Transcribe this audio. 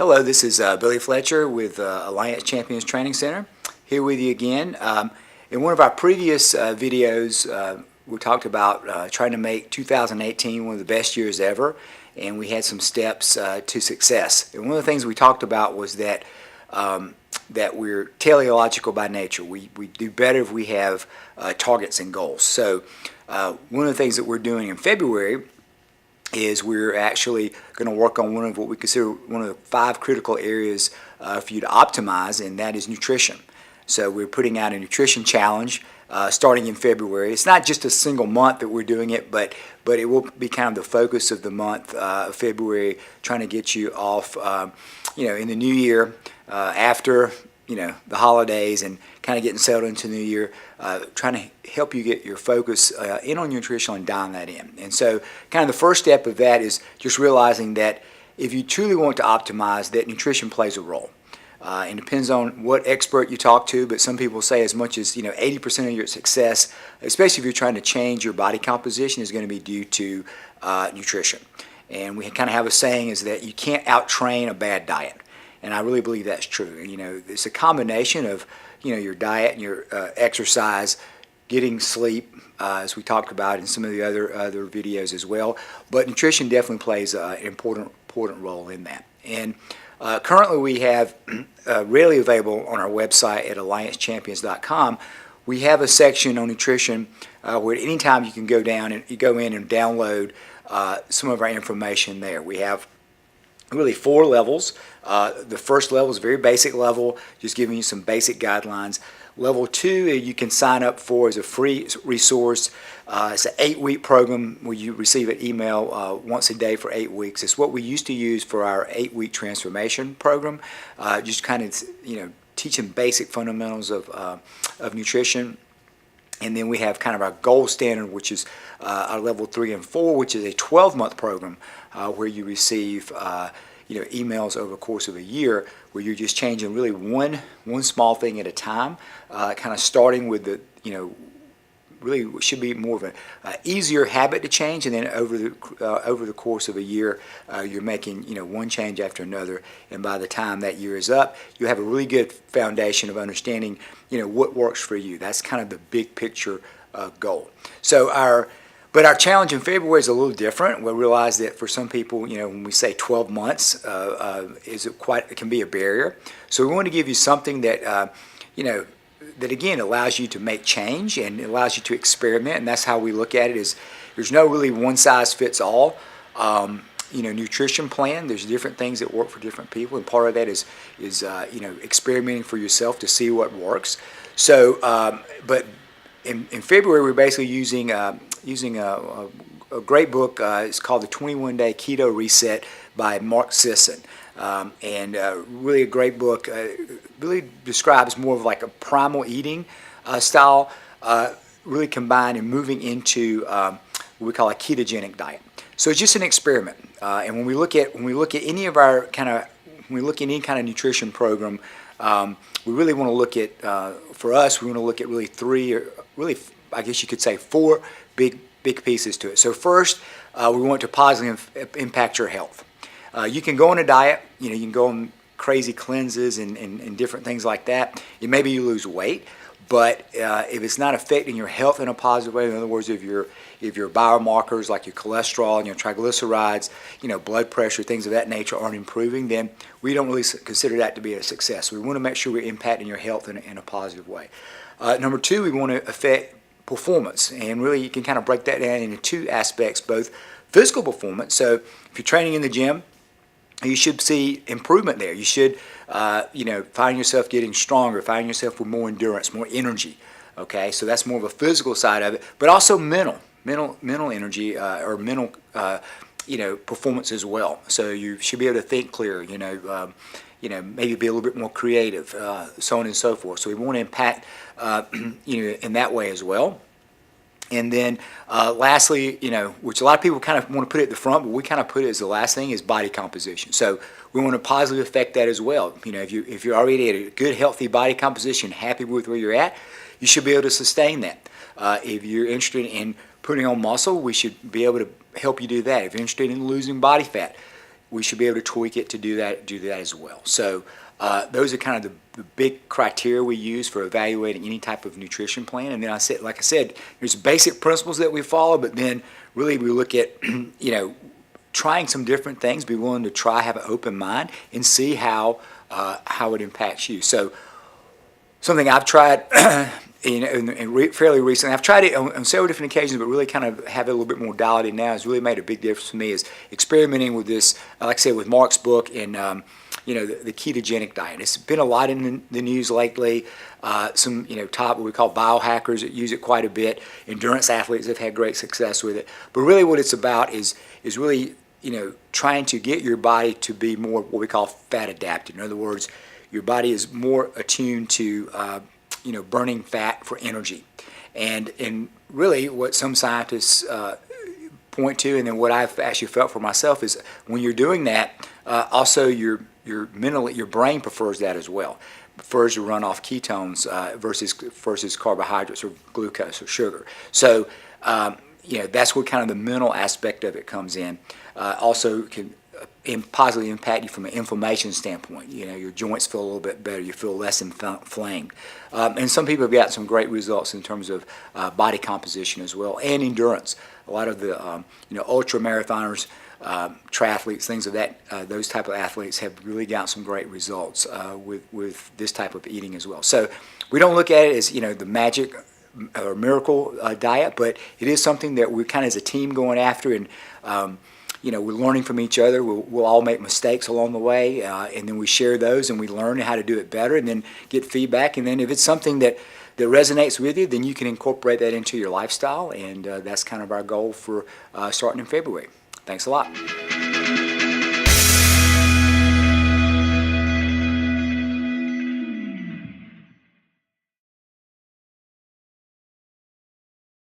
Hello, this is Billy Fletcher with Alliance Champions Training Center, here with you again. In one of our previous videos, we talked about trying to make 2018 one of the best years ever, and we had some steps to success. And one of the things we talked about was that that we're teleological by nature. We do better if we have targets and goals. So one of the things that we're doing in February is we're actually going to work on one of what we consider one of the 5 critical areas for you to optimize, and that is nutrition. So we're putting out a nutrition challenge starting in February. It's not just a single month that we're doing it, but it will be kind of the focus of the month of February, trying to get you off, in the new year after the holidays and kind of getting settled into the new year, trying to help you get your focus in on nutrition and dialing that in. And so kind of the first step of that is just realizing that if you truly want to optimize, that nutrition plays a role. And it depends on what expert you talk to, but some people say as much as 80% of your success, especially if you're trying to change your body composition, is going to be due to nutrition. And we kind of have a saying is that you can't out-train a bad diet. And I really believe that's true. And, it's a combination of, your diet and your exercise, getting sleep, as we talked about in some of the other videos as well. But nutrition definitely plays an important role in that. And currently we have, readily available on our website at alliancechampions.com, we have a section on nutrition where at any time you can go in and download some of our information there. We have really 4 levels. The first level is a very basic level, just giving you some basic guidelines. Level 2 you can sign up for as a free resource. It's an 8-week program where you receive an email once a day for 8 weeks. It's what we used to use for our 8-week transformation program, just kind of teaching basic fundamentals of nutrition. And then we have kind of our gold standard, which is our level 3 and 4, which is a 12-month program where you receive emails over the course of a year, where you're just changing really one small thing at a time, kind of starting with the really should be more of an easier habit to change, and then over the course of a year, you're making one change after another, and by the time that year is up, you have a really good foundation of understanding what works for you. That's kind of the big picture goal. So our challenge in February is a little different. We realize that for some people, when we say 12 months, it can be a barrier. So we want to give you something that that again allows you to make change and it allows you to experiment, and that's how we look at it. Is there's no really one size fits all nutrition plan. There's different things that work for different people, and part of that is experimenting for yourself to see what works. So but in February we're basically using a great book. It's called the 21-Day Keto Reset by Mark Sisson. And really a great book. Really describes more of like a primal eating style, really combined and moving into what we call a ketogenic diet. So it's just an experiment. And when we look at any of our any kind of nutrition program, we really want to look at for us we want to look at really 3 or really I guess you could say 4 big pieces to it. So first, we want to positively impact your health. You can go on a diet, you can go on crazy cleanses and different things like that, and maybe you lose weight, but if it's not affecting your health in a positive way, in other words, if your biomarkers like your cholesterol and your triglycerides, blood pressure, things of that nature aren't improving, then we don't really consider that to be a success. We want to make sure we're impacting your health in a positive way. Number 2, we want to affect performance, and really you can kind of break that down into 2 aspects, both physical performance. So if you're training in the gym, you should see improvement there. You should, find yourself getting stronger, find yourself with more endurance, more energy. Okay, so that's more of a physical side of it, but also mental energy or mental, performance as well. So you should be able to think clearer. Maybe be a little bit more creative, so on and so forth. So we want to impact, in that way as well. And then lastly, which a lot of people kind of want to put it at the front, but we kind of put it as the last thing, is body composition. So we want to positively affect that as well. If you're already at a good, healthy body composition, happy with where you're at, you should be able to sustain that. If you're interested in putting on muscle, we should be able to help you do that. If you're interested in losing body fat, we should be able to tweak it to do that as well. So those are kind of the big criteria we use for evaluating any type of nutrition plan. And then like I said, there's basic principles that we follow, but then really we look at trying some different things, be willing to try, have an open mind, and see how it impacts you. So something I've tried fairly recently, I've tried it on several different occasions, but really kind of have it a little bit more dialed in now, has really made a big difference for me, is experimenting with this, like I said, with Mark's book and the ketogenic diet. It's been a lot in the news lately. Some top what we call biohackers that use it quite a bit. Endurance athletes have had great success with it. But really what it's about is really trying to get your body to be more what we call fat adapted. In other words, your body is more attuned to burning fat for energy. And really what some scientists point to, and then what I've actually felt for myself, is when you're doing that, also your brain prefers that as well. Prefers to run off ketones versus carbohydrates or glucose or sugar. So that's where kind of the mental aspect of it comes in. Also can positively impact you from an inflammation standpoint. Your joints feel a little bit better. You feel less inflamed. And some people have got some great results in terms of body composition as well, and endurance. A lot of the ultra marathoners, triathletes, things of that, those type of athletes have really got some great results with this type of eating as well. So we don't look at it as the magic or miracle diet, but it is something that we're kind of as a team going after, and we're learning from each other. We'll all make mistakes along the way, and then we share those and we learn how to do it better, and then get feedback. And then if it's something that resonates with you, then you can incorporate that into your lifestyle, and that's kind of our goal for starting in February. Thanks a lot.